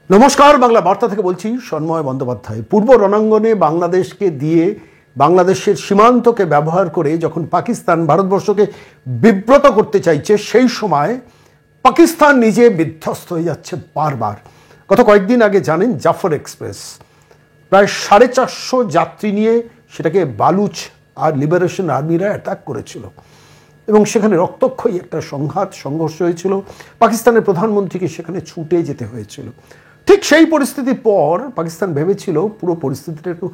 নমস্কার, বাংলা বার্তা থেকে বলছি সন্ময় বন্দ্যোপাধ্যায়। পূর্ব রণাঙ্গনে বাংলাদেশকে দিয়ে বাংলাদেশের সীমান্তকে ব্যবহার করে যখন পাকিস্তান ভারতবর্ষকে বিব্রত করতে চাইছে, সেই সময় পাকিস্তান নিজে বিধ্বস্ত হয়ে যাচ্ছে বারবার। গত কয়েকদিন আগে জানেন, জাফর এক্সপ্রেস প্রায় 450 যাত্রী নিয়ে সেটাকে বালুচ আর লিবারেশন আর্মিরা অ্যাটাক করেছিল এবং সেখানে রক্তক্ষয়ী একটা সংঘর্ষ হয়েছিল। পাকিস্তানের প্রধানমন্ত্রীকে সেখানে ছুটে যেতে হয়েছিল। ঠিক সেই পরিস্থিতির পর পাকিস্তান ভেবেছিল পুরো পরিস্থিতিটা একটু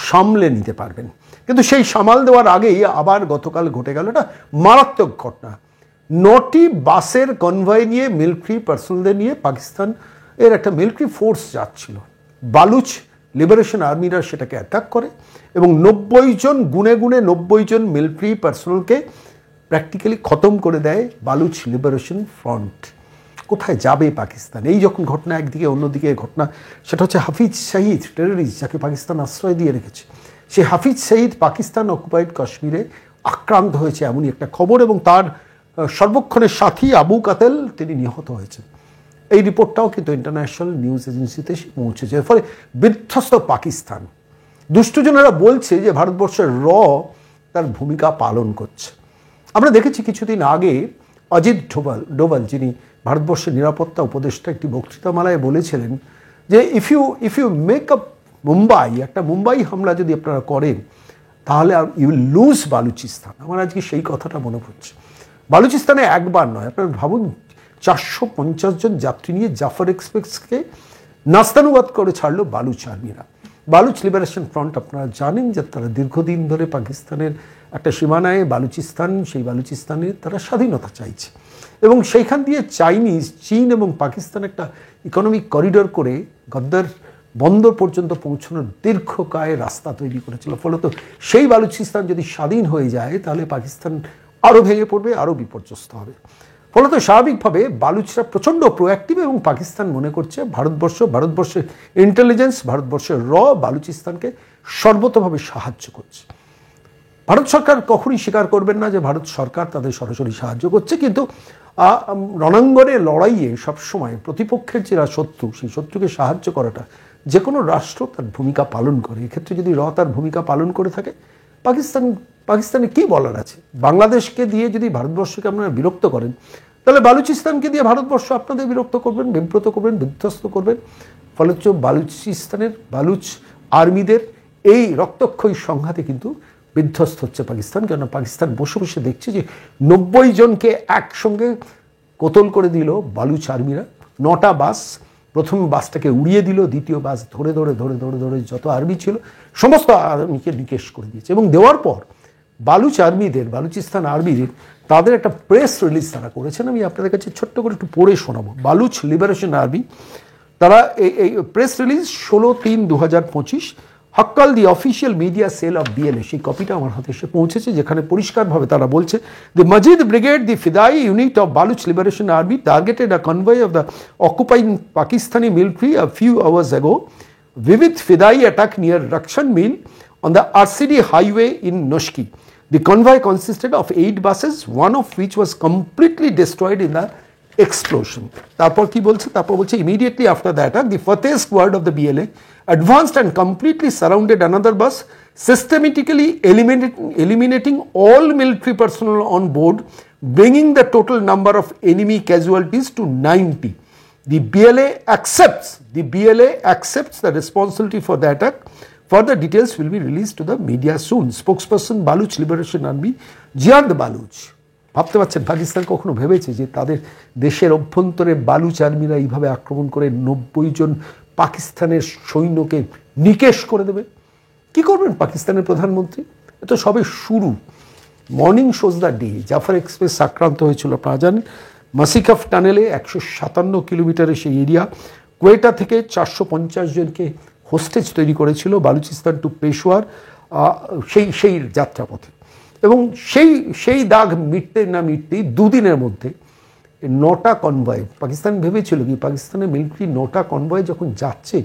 সামলে নিতে পারবেন, কিন্তু সেই সামাল দেওয়ার আগেই আবার গতকাল ঘটে গেল একটা মারাত্মক ঘটনা। 9টি বাসের কনভয় নিয়ে মিলিটারি পার্সোনালদের নিয়ে পাকিস্তান এর একটা মিলিটারি ফোর্স যাচ্ছিল। বালুচ লিবারেশন আর্মিরা সেটাকে অ্যাটাক করে এবং 90 জন মিলিটারি পার্সোনালকে প্র্যাকটিক্যালি খতম করে দেয় বালুচ লিবারেশন ফ্রন্ট। কোথায় যাবে পাকিস্তান? এই যখন ঘটনা একদিকে, অন্যদিকে ঘটনা সেটা হচ্ছে হাফিজ সঈদ, টেররিস্ট যাকে পাকিস্তান আশ্রয় দিয়ে রেখেছে। সেই হাফিজ সঈদ পাকিস্তান অকুপাইড কাশ্মীরে আক্রান্ত হয়েছে এমনই একটা খবর, এবং তার সর্বক্ষণের সাথী আবু কাতেল তিনি নিহত হয়েছেন। এই রিপোর্টটাও কিন্তু ইন্টারন্যাশনাল নিউজ এজেন্সিতে পৌঁছেছে। এর ফলে বিধ্বস্ত পাকিস্তান। দুষ্টজনেরা বলছে যে ভারতবর্ষের তার ভূমিকা পালন করছে। আমরা দেখেছি কিছুদিন আগে অজিত ডোভাল, যিনি ভারতবর্ষের নিরাপত্তা উপদেষ্টা, একটি বক্তৃতামালায় বলেছিলেন যে if you make up Mumbai, একটা মুম্বাই হামলা যদি আপনারা করেন, তাহলে ইউ উইল লুজ বালুচিস্তান। আমার আজকে সেই কথাটা মনে পড়ছে। বালুচিস্তানে একবার নয়, আপনারা ভাবুন, 450 জন যাত্রী নিয়ে জাফর এক্সপ্রেসকে নাস্তানুবাদ করে ছাড়লো বালুচ আর্মিরা। বালুচ লিবারেশন ফ্রন্ট, আপনারা জানেন যে তারা দীর্ঘদিন ধরে পাকিস্তানের একটা সীমানায় বালুচিস্তান, সেই বালুচিস্তানের তারা স্বাধীনতা চাইছে এবং সেইখান দিয়ে চীন এবং পাকিস্তান একটা ইকোনমিক করিডোর করে গদ্দার বন্দর পর্যন্ত পৌঁছানোর দীর্ঘকায় রাস্তা তৈরি করেছিল। ফলত সেই বালুচিস্তান যদি স্বাধীন হয়ে যায়, তাহলে পাকিস্তান আরও ভেঙে পড়বে, আরও বিপর্যস্ত হবে। ফলত স্বাভাবিকভাবে বালুচরা প্রচণ্ড প্রোঅ্যাক্টিভ এবং পাকিস্তান মনে করছে ভারতবর্ষের ইন্টেলিজেন্স, ভারতবর্ষের বালুচিস্তানকে সর্বতভাবে সাহায্য করছে। ভারত সরকার কখনই স্বীকার করবেন না যে ভারত সরকার তাদের সরাসরি সাহায্য করছে, কিন্তু রণাঙ্গনে লড়াইয়ে সবসময় প্রতিপক্ষের যারা শত্রু, সেই শত্রুকে সাহায্য করাটা যে কোনো রাষ্ট্র তার ভূমিকা পালন করে। এক্ষেত্রে যদি তার ভূমিকা পালন করে থাকে, পাকিস্তানে কি বলার আছে? বাংলাদেশকে দিয়ে যদি ভারতবর্ষকে আপনারা বিরক্ত করেন, তাহলে বালুচিস্তানকে দিয়ে ভারতবর্ষ আপনাদের বিরক্ত করবেন, বিব্রত করবেন, বিধ্বস্ত করবেন। ফলে বালুচিস্তানের বালুচ আর্মিদের এই রক্তক্ষয়ী সংঘাতে কিন্তু বিধ্বস্ত হচ্ছে পাকিস্তান। কেন পাকিস্তান বসে বসে দেখছে যে 90 জনকে একসঙ্গে কতল করে দিল বালুচ আর্মিরা। 9টা বাস, প্রথম বাসটাকে উড়িয়ে দিল, দ্বিতীয় বাস ধরে যত আর্মি ছিল সমস্ত আর্মিকে নিকেশ করে দিয়েছে। এবং দেওয়ার পর বালুচিস্তান আর্মিদের তাদের একটা প্রেস রিলিজ তারা করেছেন। আমি আপনাদের কাছে ছোট্ট করে একটু পড়ে শোনাবো। বালুচ লিবারেশন আর্মি, তারা এই প্রেস রিলিজ 16/3/2025, হক্কাল the official media cell of BLA, সেই কপিটা আমার হাতে এসে পৌঁছেছে, যেখানে পরিষ্কারভাবে তারা বলছে, the Majid brigade, the Fidai unit of Baluch liberation army targeted a convoy of the occupying Pakistani military a few hours ago. Vivid Fidai attack near Rakshan Mill on the RCD highway in Noshki. The convoy consisted of 8 buses, one of which was completely destroyed in the explosion. তারপর কি বলছে? তারপর বলছে, immediately after the attack, the Fateh squad of the BLA advanced and completely surrounded another bus, systematically eliminating all military personnel on board, bringing the total number of enemy casualties to 90. The BLA accepts the responsibility for the attack. Further details will be released to the media soon. Spokesperson Baluch Liberation Army, Jiand Baluch. ভাবতে পারছেন, পাকিস্তান কখনো ভেবেছে যে তাদের দেশের অভ্যন্তরে বালুচ আর্মিরা এইভাবে আক্রমণ করে 90 জন পাকিস্তানের সৈন্যকে নিকেশ করে দেবে? কি করবেন পাকিস্তানের প্রধানমন্ত্রী? এটা সবে শুরু। Morning shows the day. Jaffar express আক্রান্ত হয়েছিল, আপনারা জানেন। মাসিকাফ টানেলে 157 কিলোমিটারের সেই এরিয়া, কোয়েটা থেকে 450 জনকে হোস্টেজ তৈরি করেছিল বালুচিস্তান টু পেশোয়ার, সেই যাত্রাপথে। এবং সেই দাগ মিটতেই 2 দিনের মধ্যে 9টা কনভয়, পাকিস্তান ভেবেছিল কি পাকিস্তানের মিলিটারি 9টা কনভয় যখন যাচ্ছে,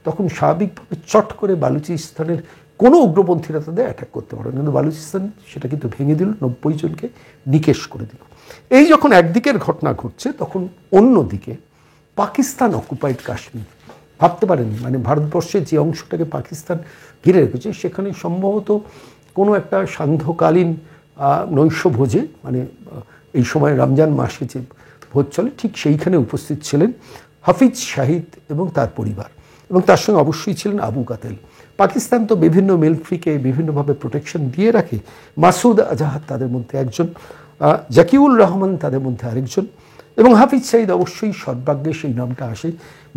তখন স্বাভাবিকভাবে চট করে বালুচিস্তানের কোনো উগ্রপন্থীরা তাদের অ্যাটাক করতে পারে, কিন্তু বালুচিস্তান সেটা কিন্তু ভেঙে দিল, 90 জনকে নিকেশ করে দিল। এই যখন একদিকের ঘটনা ঘটছে, তখন অন্যদিকে পাকিস্তান অকুপাইড কাশ্মীর, ভাবতে পারেন মানে ভারতবর্ষের যে অংশটাকে পাকিস্তান ঘিরে রেখেছে সেখানে সম্ভবত কোনো একটা সান্ধ্যকালীন নৈশ ভোজে মানে এই সময় রমজান মাসে যে ভোজ চলে ঠিক সেইখানে উপস্থিত ছিলেন হাফিজ শাহিদ এবং তার পরিবার, এবং তার সঙ্গে অবশ্যই ছিলেন আবু কাতেল। পাকিস্তান তো বিভিন্ন মিলিটারিকে বিভিন্নভাবে প্রোটেকশন দিয়ে রাখে, মাসুদ আজাহাদ তাদের মধ্যে একজন, জাকিউর রহমান তাদের মধ্যে আরেকজন, এবং হাফিজ শাহিদ অবশ্যই সদ্ভাগ্যে সেই নামটা আসে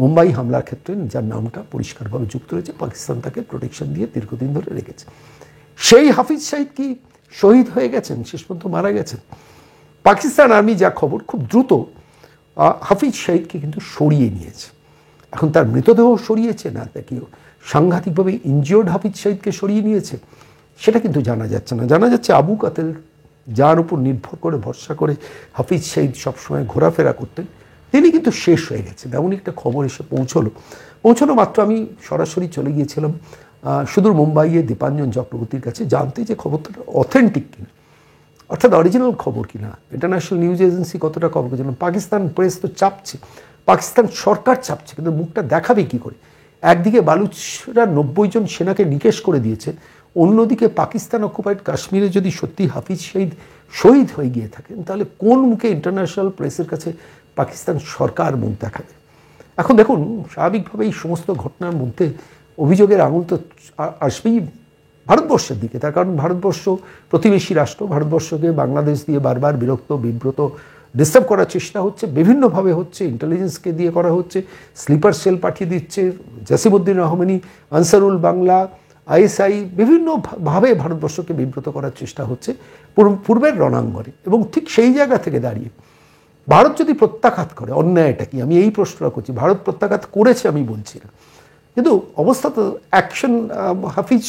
মুম্বাই হামলার ক্ষেত্রে, যার নামটা পরিষ্কারভাবে যুক্ত রয়েছে, পাকিস্তান তাকে প্রোটেকশন দিয়ে দীর্ঘদিন ধরে রেখেছে। সেই হাফিজ শাহিদ কি শহীদ হয়ে গেছেন, শেষ পর্যন্ত মারা গেছেন? পাকিস্তান আর্মি যা খবর খুব দ্রুত হাফিজ শাহিদকে কিন্তু সরিয়ে নিয়েছে। এখন তার মৃতদেহ সরিয়েছে না তাকে সাংঘাতিকভাবে ইনজিওর্ড হাফিজ শাহিদকে সরিয়ে নিয়েছে সেটা কিন্তু জানা যাচ্ছে না। জানা যাচ্ছে আবু কাতেল যার উপর নির্ভর করে ভরসা করে হাফিজ শাহিদ সবসময় ঘোরাফেরা করতেন তিনি কিন্তু শেষ হয়ে গেছেন, এমন একটা খবর এসে পৌঁছলো মাত্র আমি সরাসরি চলে গিয়েছিলাম সুদূর মুম্বাইয়ে দীপাঞ্জন চক্রবর্তীর কাছে জানতে যে খবরটা অথেন্টিক কিনা, অর্থাৎ অরিজিনাল খবর কিনা, ইন্টারন্যাশনাল নিউজ এজেন্সি কতটা খবর করেছিলাম। পাকিস্তান প্রেস তো চাপছে, পাকিস্তান সরকার চাপছে, কিন্তু মুখটা দেখাবে কি করে? একদিকে বালুচরা 90 জন সেনাকে নিকেশ করে দিয়েছে, অন্যদিকে পাকিস্তান অকুপাইড কাশ্মীরে যদি সত্যি হাফিজ শাহিদ শহীদ হয়ে গিয়ে থাকেন তাহলে কোন মুখে ইন্টারন্যাশনাল প্রেসের কাছে পাকিস্তান সরকার মুখ দেখাবে? এখন দেখুন স্বাভাবিকভাবে এই সমস্ত ঘটনার মধ্যে অভিযোগের আঙুল তো আসবেই ভারতবর্ষের দিকে, তার কারণ ভারতবর্ষ প্রতিবেশী রাষ্ট্র, ভারতবর্ষকে বাংলাদেশ দিয়ে বারবার বিব্রত ডিস্টার্ব করার চেষ্টা হচ্ছে, বিভিন্নভাবে হচ্ছে, ইন্টেলিজেন্সকে দিয়ে করা হচ্ছে, স্লিপার সেল পাঠিয়ে দিচ্ছে, জাসিমউদ্দিন রহমানি, আনসারুল বাংলা, আইএসআই বিভিন্নভাবে ভারতবর্ষকে বিব্রত করার চেষ্টা হচ্ছে পূর্বের রণাঙ্গনে। এবং ঠিক সেই জায়গা থেকে দাঁড়িয়ে ভারত যদি প্রত্যাঘাত করে, অন্যায়টা কি? আমি এই প্রশ্নটা করছি। ভারত প্রত্যাঘাত করেছে আমি বলছি না, কিন্তু অবস্থা তো অ্যাকশন হাফিজ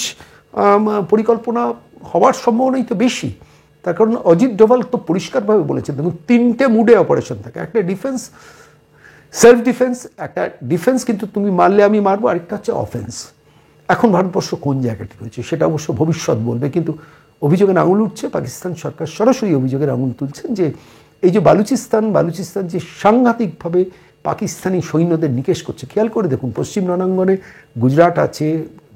পরিকল্পনা হওয়ার সম্ভাবনাই তো বেশি। তার কারণ অজিত ডোভাল তো পরিষ্কারভাবে বলেছেন দেখুন 3টে মুডে অপারেশন থাকে, একটা ডিফেন্স, সেলফ ডিফেন্স, একটা ডিফেন্স কিন্তু তুমি মারলে আমি মারবো, আরেকটা হচ্ছে অফেন্স। এখন ভারতবর্ষ কোন জায়গাটি রয়েছে সেটা অবশ্য ভবিষ্যৎ বলবে, কিন্তু অভিযোগের আঙুল উঠছে, পাকিস্তান সরকার সরাসরি অভিযোগের আঙুল তুলছেন যে এই যে বালুচিস্তান যে সাংঘাতিকভাবে পাকিস্তানি সৈন্যদের নিকেশ করছে। খেয়াল করে দেখুন পশ্চিম রণাঙ্গনে গুজরাট আছে,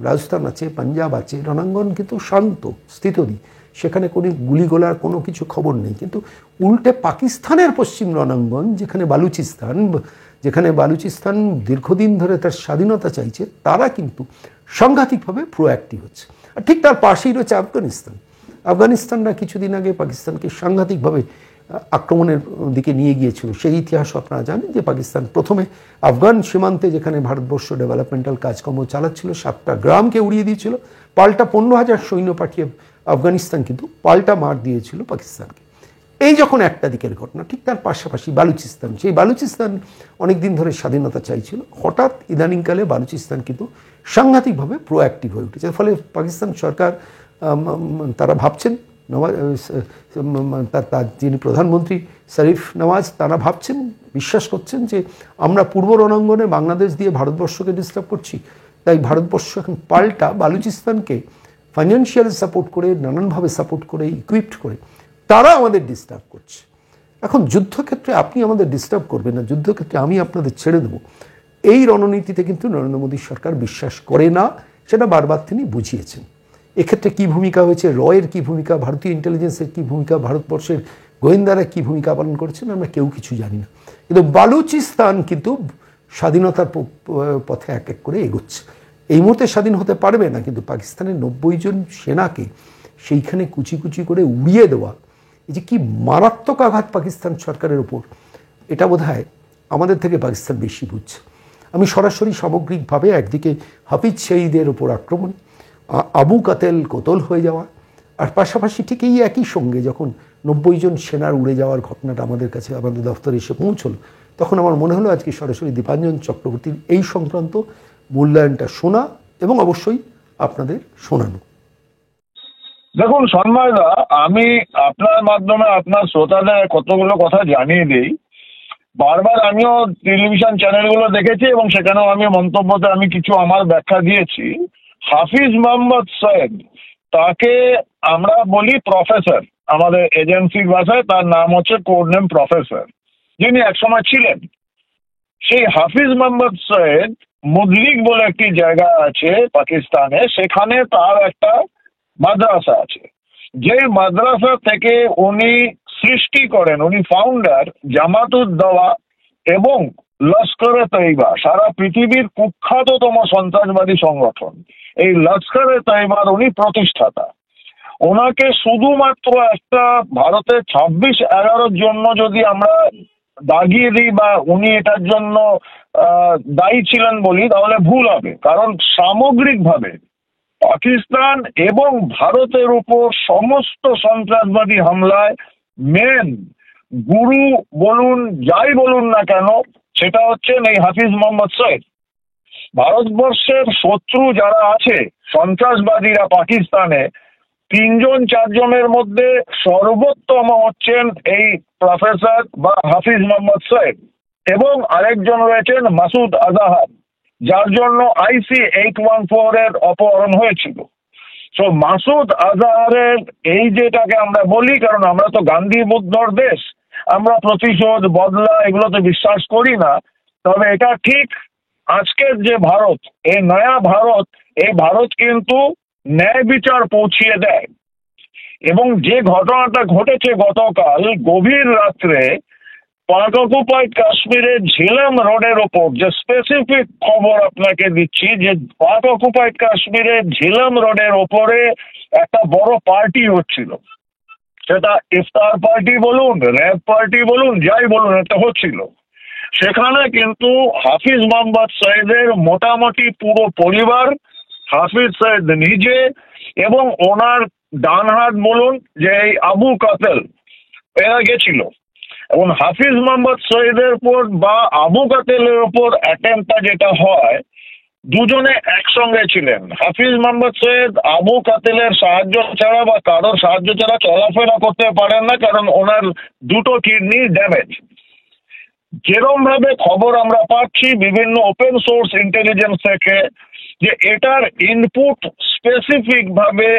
রাজস্থান আছে, পাঞ্জাব আছে, রণাঙ্গন কিন্তু শান্ত স্থিতধী, সেখানে কোনো গুলিগোলার কোনো কিছু খবর নেই। কিন্তু উল্টে পাকিস্তানের পশ্চিম রণাঙ্গন যেখানে বালুচিস্তান দীর্ঘদিন ধরে তার স্বাধীনতা চাইছে, তারা কিন্তু সাংঘাতিকভাবে প্রোঅ্যাক্টিভ হচ্ছে। আর ঠিক তার পাশেই রয়েছে আফগানিস্তানরা কিছুদিন আগে পাকিস্তানকে সাংঘাতিকভাবে আক্রমণের দিকে নিয়ে গিয়েছিল। সেই ইতিহাস আপনারা জানেন যে পাকিস্তান প্রথমে আফগান সীমান্তে যেখানে ভারতবর্ষ ডেভেলপমেন্টাল কাজকর্ম চালাচ্ছিল 7টা গ্রামকে উড়িয়ে দিয়েছিল, পাল্টা 15,000 সৈন্য পাঠিয়ে আফগানিস্তান কিন্তু পাল্টা মার দিয়েছিল পাকিস্তানকে। এই যখন একটা দিকের ঘটনা, ঠিক তার পাশাপাশি সেই বালুচিস্তান অনেক দিন ধরে স্বাধীনতা চাইছিল, হঠাৎ ইদানিংকালে বালুচিস্তান কিন্তু সাংঘাতিকভাবে প্রোঅ্যাক্টিভ হয়ে উঠেছে। ফলে পাকিস্তান সরকার তারা ভাবছেন, তার যিনি প্রধানমন্ত্রী শরীফ নওয়াজ, তারা ভাবছেন, বিশ্বাস করছেন যে আমরা পূর্ব রণাঙ্গনে বাংলাদেশ দিয়ে ভারতবর্ষকে ডিস্টার্ব করছি, তাই ভারতবর্ষ এখন পাল্টা বালুচিস্তানকে ফাইন্যান্সিয়াল সাপোর্ট করে, নানানভাবে সাপোর্ট করে, ইকুইপড করে তারা আমাদের ডিস্টার্ব করছে। এখন যুদ্ধক্ষেত্রে আপনি আমাদের ডিস্টার্ব করবেন না, যুদ্ধক্ষেত্রে আমি আপনাদের ছেড়ে দেবো, এই রণনীতিতে কিন্তু নরেন্দ্র মোদী সরকার বিশ্বাস করে না, সেটা বারবার তিনি বুঝিয়েছেন। এক্ষেত্রে কী ভূমিকা হয়েছে, রয়ের কী ভূমিকা, ভারতীয় ইন্টেলিজেন্সের কী ভূমিকা, ভারতবর্ষের গোয়েন্দারা কী ভূমিকা পালন করেছেন আমরা কেউ কিছু জানি না। কিন্তু বালুচিস্তান কিন্তু স্বাধীনতার পথে এক এক করে এগোচ্ছে। এই মুহূর্তে স্বাধীন হতে পারবে না, কিন্তু পাকিস্তানের 90 জন সেনাকে সেইখানে কুচি করে উড়িয়ে দেওয়া, এই যে কী মারাত্মক আঘাত পাকিস্তান সরকারের ওপর, এটা বোধহয় আমাদের থেকে পাকিস্তান বেশি বুঝছে। আমি সরাসরি সামগ্রিকভাবে একদিকে হাফিজ শাহিদের ওপর আক্রমণ, আবু কাতেল কোতল হয়ে যাওয়া, আর পাশাপাশি ঠিক এই একই সঙ্গে যখন 90 জন সেনার উড়ে যাওয়ার ঘটনাটা আমাদের কাছে আমাদের দফতরে এসে পৌঁছলো, তখন আমার মনে হলো আজকে সরাসরি দীপাঞ্জন চক্রবর্তীর এই সংক্রান্ত মূল্যায়নটা শোনা এবং অবশ্যই আপনাদের শোনানো। দেখুন সন্ময়দা, আমি আপনার মাধ্যমে আপনার শ্রোতাদের কতগুলো কথা জানিয়ে দিই। বারবার আমিও টেলিভিশন চ্যানেলগুলো দেখেছি এবং সেখানেও আমি মন্তব্যতে আমি কিছু আমার ব্যাখ্যা দিয়েছি। হাফিজ মোহাম্মদ সৈয়দ, তাকে আমরা বলি প্রফেসর, আমাদের এজেন্সির ভাষায় তার নাম হচ্ছে কোড নেম প্রফেসর, যিনি একসময় ছিলেন। সেই হাফিজ মোহাম্মদ সৈয়দ মুদলিক বলে একটি জায়গা আছে পাকিস্তানে, সেখানে তার একটা মাদ্রাসা আছে। যে মাদ্রাসা থেকে উনি সৃষ্টি করেন, উনি ফাউন্ডার জামাতুদ্দাওয়া এবং লস্করে তৈবা, সারা পৃথিবীর কুখ্যাততম সন্ত্রাসবাদী সংগঠন। এই লস্করে তৈবার উনি প্রতিষ্ঠাতা। ওনাকে শুধুমাত্র একটা ভারতের 26/11 জন্য যদি আমরা দাগিয়ে দিই বা উনি এটার জন্য দায়ী ছিলেন বলি, তাহলে ভুল হবে। কারণ সামগ্রিকভাবে পাকিস্তান এবং ভারতের উপর সমস্ত সন্ত্রাসবাদী হামলায় মেন গুরু বলুন, যাই বলুন না কেন, সেটা হচ্ছেন এই হাফিজ মোহাম্মদ সৈয়দ। ভারতবর্ষের শত্রু যারা আছে সন্ত্রাসবাদীরা পাকিস্তানে, 3-4 জনের মধ্যে সর্বোত্তম হচ্ছেন এই প্রফেসর বা হাফিজ মোহাম্মদ সৈয়দ, এবং আরেকজন রয়েছেন মাসুদ আজাহার, যার জন্য IC 814 এর অপহরণ হয়েছিল। তো মাসুদ আজাহারের এই যেটাকে আমরা বলি, কারণ আমরা তো গান্ধী বুদ্ধর দেশ, আমরা প্রতিশোধ বদলা এগুলোতে বিশ্বাস করি না, তবে এটা ঠিক আজকের যে ভারত, এই নয়া ভারত, এই ভারত কিন্তু ন্যায় বিচার পৌঁছিয়ে দেয়। এবং যে ঘটনাটা ঘটেছে গতকাল গভীর রাত্রে পাক অকুপাইড কাশ্মীরের ঝিলাম রোডের ওপর, যে স্পেসিফিক খবর আপনাকে দিচ্ছি, যে পাক অকুপাইড কাশ্মীরের ঝিলাম রোডের ওপরে একটা বড় পার্টি হচ্ছিল। সেটা ইফতার পার্টি বলুন, র্যাব পার্টি বলুন, যাই বলুন, একটা হচ্ছিল। সেখানে কিন্তু হাফিজ মোহাম্মদ সৈয়দের মোটামুটি পুরো পরিবার, হাফিজ সৈয়দ নিজে এবং ওনার ডান হাত বলুন যে এই আবু কাতেল, এরা গেছিল। এবং হাফিজ মোহাম্মদ সৈয়দের উপর বা আবু কাতেলের উপর অ্যাটেম্পটা যেটা হয়, দুজনে একসঙ্গে ছিলেন। হাফিজ মোহাম্মদ সৈয়দ আবু কাতেলের সাহায্য ছাড়া বা কারোর সাহায্য ছাড়া চলাফেরা করতে পারেন না, কারণ ওনার দুটো কিডনি ড্যামেজ। যেরকম ভাবে খবর আমরা পাচ্ছি বিভিন্ন ওপেন সোর্স ইন্টেলিজেন্স থেকে, যে এটার ইনপুট স্পেসিফিক ভাবে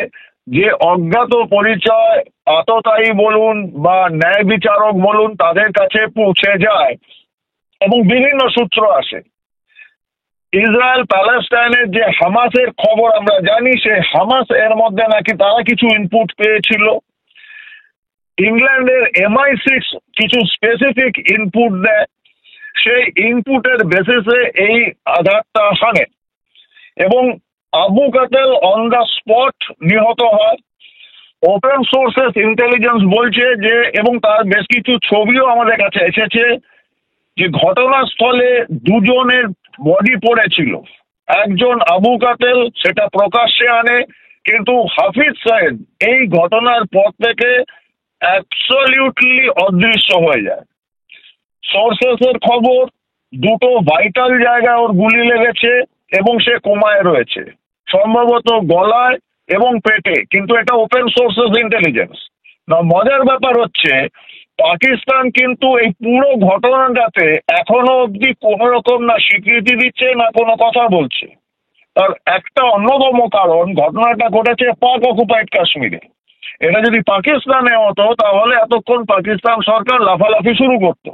যে অজ্ঞাত পরিচয় আততায়ী বলুন বা ন্যায় বিচারক বলুন, তাদের কাছে পৌঁছে যায় এবং বিভিন্ন সূত্র আসে। ইসরায়েল প্যালেস্টাইনের যে হামাসের খবর আমরা জানি, সে হামাস এর মধ্যে নাকি তারা কিছু ইনপুট পেয়েছিল। ইংল্যান্ডের MI6 কিছু স্পেসিফিক ইনপুট দেয়, সেই ইনপুটের বেসিসে এই আঘাতটা হানে এবং আবু কাতেল অন দ্য স্পট নিহত হয়। ওপেন সোর্সেস ইন্টেলিজেন্স বলছে যে, এবং তার বেশ কিছু ছবিও আমাদের কাছে এসেছে, যে ঘটনাস্থলে দুজনের বডি পড়েছিল। একজন আবু কাতেল সেটা প্রকাশ্যে আনে, কিন্তু হাফিজ সৈয়দ এই ঘটনার পর থেকে অ্যাবসলিউটলি অদৃশ্য হয়ে যায়। সোর্সেসের খবর, দুটো ভাইটাল জায়গায় ওর গুলি লেগেছে এবং সে কোমায় রয়েছে, সম্ভবত গলায় এবং পেটে, কিন্তু এটা ওপেন সোর্সেস ইন্টেলিজেন্স না। মজার ব্যাপার হচ্ছে পাকিস্তান কিন্তু এই পুরো ঘটনাটাতে এখনো অবধি কোনো রকম না স্বীকৃতি দিচ্ছে না কোনো কথা বলছে। তার একটা অন্যতম কারণ, ঘটনাটা ঘটেছে পাক অকুপাইড কাশ্মীরে। এটা যদি পাকিস্তানে হতো তাহলে এতক্ষণ পাকিস্তান সরকার লাফালাফি শুরু করতো,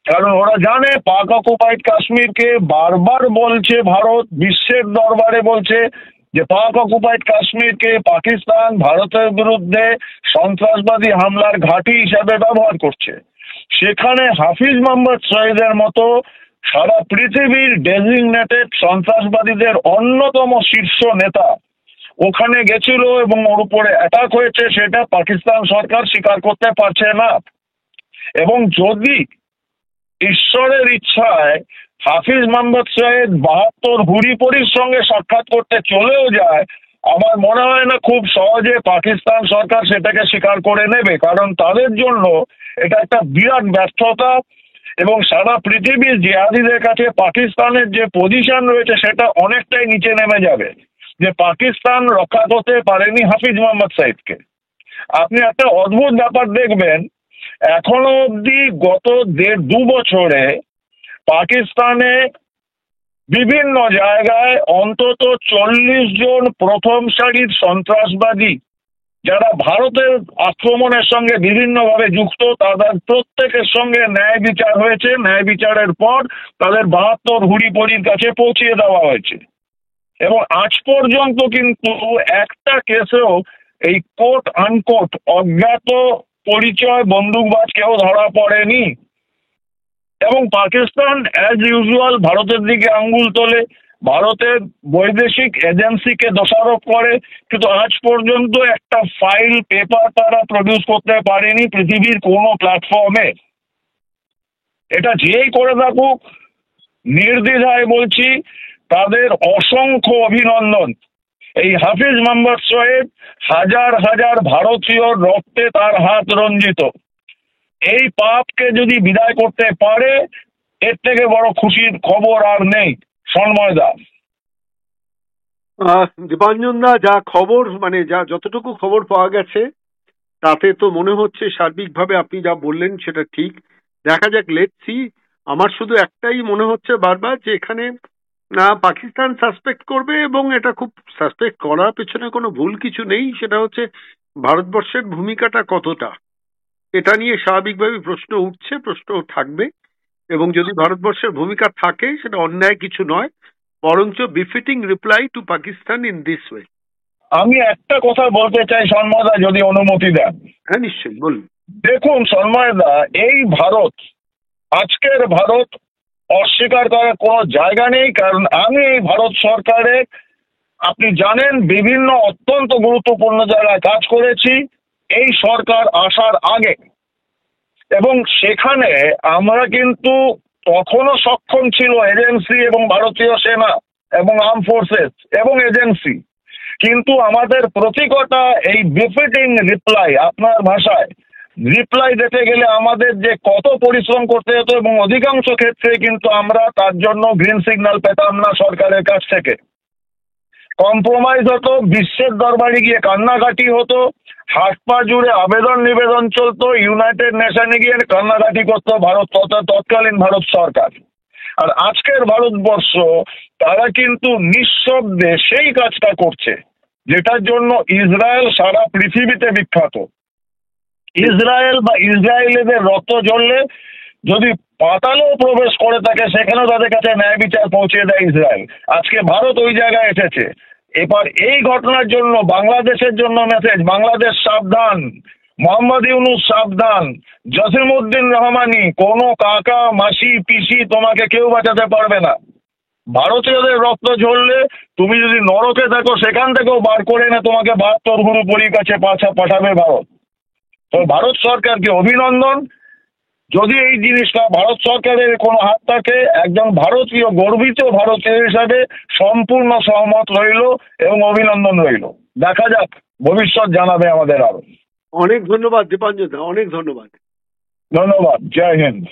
কারণ ওরা জানে পাক অকুপাইড কাশ্মীরকে বারবার বলছে ভারত, বিশ্বের দরবারে বলছে যে পাক অকুপাইড কাশ্মীরকে পাকিস্তান ভারতের বিরুদ্ধে সন্ত্রাসবাদী হামলার ঘাঁটি হিসাবে ব্যবহার করছে। সেখানে হাফিজ মোহাম্মদ সৈয়দের মতো সারা পৃথিবীর ডেজিগনেটেড সন্ত্রাসবাদীদের অন্যতম শীর্ষ নেতা ওখানে গেছিল এবং ওর উপরে অ্যাটাক হয়েছে, সেটা পাকিস্তান সরকার স্বীকার করতে পারছে না। এবং যদি ঈশ্বরের ইচ্ছায় হাফিজ মোহাম্মদ সৈয়দ 72 হুরিপরির সঙ্গে সাক্ষাৎ করতে চলেও যায়, আমার মনে হয় না খুব সহজে পাকিস্তান সরকার সেটাকে স্বীকার করে নেবে, কারণ তাদের জন্য এটা একটা বিরাট ব্যর্থতা এবং সারা পৃথিবীর জিহাদিদের কাছে পাকিস্তানের যে পজিশন রয়েছে সেটা অনেকটাই নিচে নেমে যাবে, যে পাকিস্তান রক্ষা করতে পারেনি হাফিজ মোহাম্মদ সৈয়দকে। আপনি একটা অদ্ভুত ব্যাপার দেখবেন, এখনো অবধি গত 1.5-2 বছরে পাকিস্তানে বিভিন্ন জায়গায় অন্তত 40 জন প্রথম সারির সন্ত্রাসবাদী যারা ভারতের আক্রমণের সঙ্গে বিভিন্নভাবে যুক্ত, তাদের প্রত্যেকের সঙ্গে ন্যায় বিচার হয়েছে। ন্যায় বিচারের পর তাদের 72 হুড়িপড়ির কাছে পৌঁছিয়ে দেওয়া হয়েছে এবং আজ পর্যন্ত কিন্তু একটা কেসেও এই কোট আনকোট অজ্ঞাত পরিচয় বন্দুকবাজ কেউ ধরা পড়েনি। এবং পাকিস্তান অ্যাজ ইউজুয়াল ভারতের দিকে আঙ্গুল তোলে, ভারতের বৈদেশিক এজেন্সিকে দোষারোপ করে, কিন্তু আজ পর্যন্ত একটা ফাইল পেপার তারা প্রডিউস করতে পারেনি পৃথিবীর কোনো প্ল্যাটফর্মে। এটা যেই করে থাকুক, নির্দ্বিধায় বলছি, তাদের অসংখ্য অভিনন্দন। এই হাফিজ মোহাম্মদ সোহেব হাজার হাজার ভারতীয় রক্তে তার হাত রঞ্জিত। এই পাপকে যদি বিদায় করতে পারে, এর থেকে বড় খুশির খবর আর নেই। সন্ময়দা, দীপাঞ্জন দা, যা খবর মানে যা যতটুকু খবর পাওয়া গেছে তাতে তো মনে হচ্ছে সার্বিকভাবে আপনি যা বললেন সেটা ঠিক। দেখা যাক, লেটস সি। আমার শুধু একটাই মনে হচ্ছে বারবার যে এখানে পাকিস্তান সাসপেক্ট করবে, এবং এটা খুব সাসপেক্ট করার পেছনে কোনো ভুল কিছু নেই। সেটা হচ্ছে ভারতবর্ষের ভূমিকাটা কতটা, এটা নিয়ে স্বাভাবিকভাবে প্রশ্ন উঠছে, প্রশ্ন থাকবে। এবং যদি ভারতবর্ষের ভূমিকা থাকে সেটা অন্যায় কিছু নয়, বরঞ্চ befitting reply to Pakistan in this way. আমি একটা কথা বলতে চাই সন্ময়দা, যদি অনুমতি দেন। হ্যাঁ, নিশ্চয়ই বলুন। দেখুন সন্ময়দা, এই ভারত, আজকের ভারত অস্বীকার করার কোনো জায়গা নেই। কারণ আমি এই ভারত সরকারে, আপনি জানেন, বিভিন্ন অত্যন্ত গুরুত্বপূর্ণ জায়গায় কাজ করেছি এই সরকার আসার আগে, এবং সেখানে আমরা কিন্তু তখনও সক্ষম ছিল এজেন্সি এবং ভারতীয় সেনা এবং আর্ম ফোর্সেস এবং এজেন্সি, কিন্তু আমাদের প্রতীকটা এই বিফিটিং রিপ্লাই, আপনার ভাষায় রিপ্লাই দিতে গেলে আমাদের যে কত পরিশ্রম করতে হতো, এবং অধিকাংশ ক্ষেত্রে কিন্তু আমরা তার জন্য গ্রিন সিগন্যাল পেতাম না সরকারের কাছ থেকে। কম্প্রোমাইজ হতো, বিশ্বের দরবারে গিয়ে কান্নাকাটি হতো, হাত পা জুড়ে আবেদন নিবেদন চলতো, ইউনাইটেড নেশনে গিয়ে কান্নাকাটি করতো ভারত, তৎকালীন ভারত সরকার। আর আজকের ভারতবর্ষ, তারা কিন্তু নিঃশব্দে সেই কাজটা করছে যেটার জন্য ইসরায়েল সারা পৃথিবীতে বিখ্যাত। ইসরায়েল বা ইসরায়েলিদের রক্ত ঝরলে যদি পাতালেও প্রবেশ করে থাকে, সেখানেও তাদের কাছে ন্যায় বিচার পৌঁছে দেয় ইসরায়েল। আজকে ভারত ওই জায়গায় এসেছে। এবার এই ঘটনার জন্য বাংলাদেশের জন্য মেসেজ, বাংলাদেশ সাবধান, মোহাম্মদ ইউনুস সাবধান, জসিমউদ্দিন রহমানি, কোনো কাকা মাসি পিসি তোমাকে কেউ বাঁচাতে পারবে না। ভারতীয়দের রক্ত ঝরলে তুমি যদি নরকে থাকো, সেখান থেকেও বার করে এনে তোমাকে 72 হুড়িপড়ির কাছে পাঠাবে ভারত। তো ভারত সরকারকে অভিনন্দন। যদি এই জিনিসটা ভারত সরকারের কোনো হাত থাকে, একজন ভারতীয়, গর্বিত ভারতীয় হিসাবে সম্পূর্ণ সহমত রইল এবং অভিনন্দন রইল। দেখা যাক, ভবিষ্যৎ জানাবে আমাদের আরো। অনেক ধন্যবাদ দীপাঞ্জন দা, অনেক ধন্যবাদ। ধন্যবাদ, জয় হিন্দ।